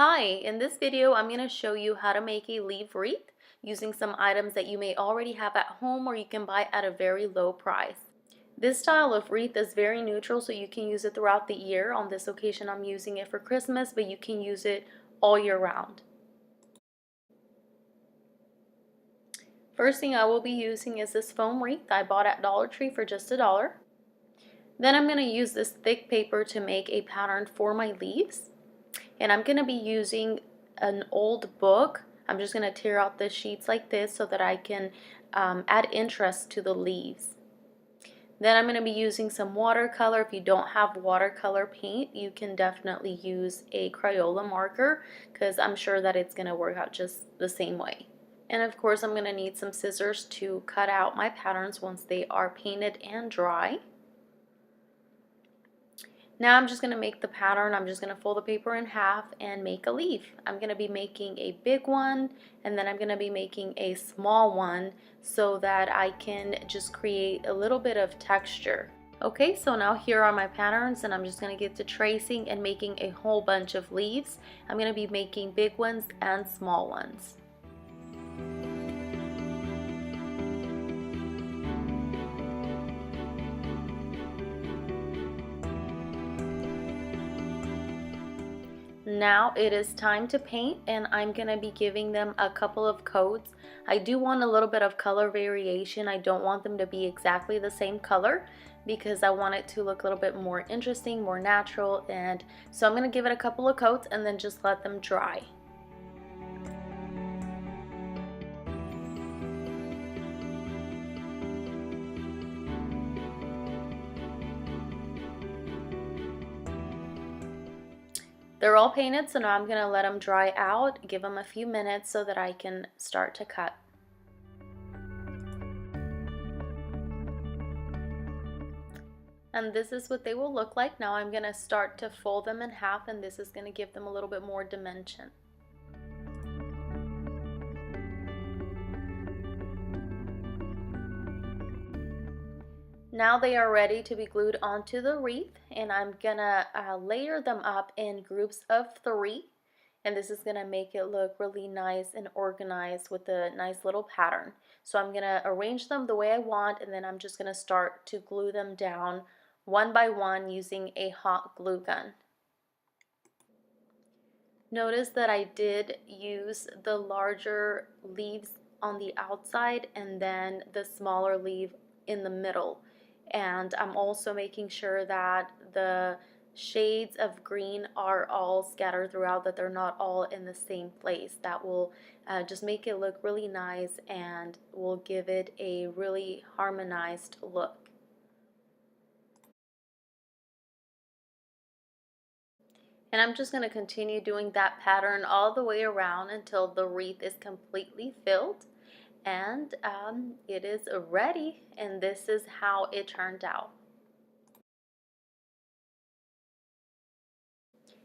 Hi, in this video I'm going to show you how to make a leaf wreath using some items that you may already have at home or you can buy at a very low price. This style of wreath is very neutral, so you can use it throughout the year. On this occasion I'm using it for Christmas, but you can use it all year round. First thing I will be using is this foam wreath I bought at Dollar Tree for just $1. Then I'm going to use this thick paper to make a pattern for my leaves. And I'm going to be using an old book. I'm just going to tear out the sheets like this so that I can add interest to the leaves. Then I'm going to be using some watercolor. If you don't have watercolor paint, you can definitely use a Crayola marker because I'm sure that it's going to work out just the same way. And of course I'm going to need some scissors to cut out my patterns once they are painted and dry. Now I'm just going to make the pattern. I'm just going to fold the paper in half and make a leaf. I'm going to be making a big one, and then I'm going to be making a small one so that I can just create a little bit of texture. Okay, so now here are my patterns, and I'm just going to get to tracing and making a whole bunch of leaves. I'm going to be making big ones and small ones. Now it is time to paint, and I'm going to be giving them a couple of coats. I do want a little bit of color variation. I don't want them to be exactly the same color because I want it to look a little bit more interesting, more natural, and so I'm going to give it a couple of coats and then just let them dry. They're all painted, so now I'm going to let them dry out, give them a few minutes so that I can start to cut. And this is what they will look like. Now I'm going to start to fold them in half, and this is going to give them a little bit more dimension. Now they are ready to be glued onto the wreath, and I'm gonna layer them up in groups of 3, and this is gonna make it look really nice and organized with a nice little pattern. So I'm gonna arrange them the way I want, and then I'm just gonna start to glue them down one by one using a hot glue gun. Notice that I did use the larger leaves on the outside and then the smaller leaf in the middle. And I'm also making sure that the shades of green are all scattered throughout, that they're not all in the same place. That will just make it look really nice and will give it a really harmonized look. And I'm just going to continue doing that pattern all the way around until the wreath is completely filled. And it is ready, and this is how it turned out.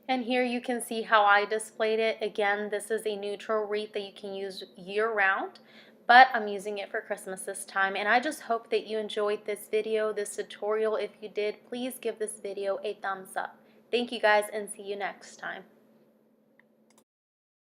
And here you can see how I displayed it. Again, this is a neutral wreath that you can use year-round, but I'm using it for Christmas this time. And I just hope that you enjoyed this video, this tutorial. If you did, please give this video a thumbs up. Thank you guys, and see you next time.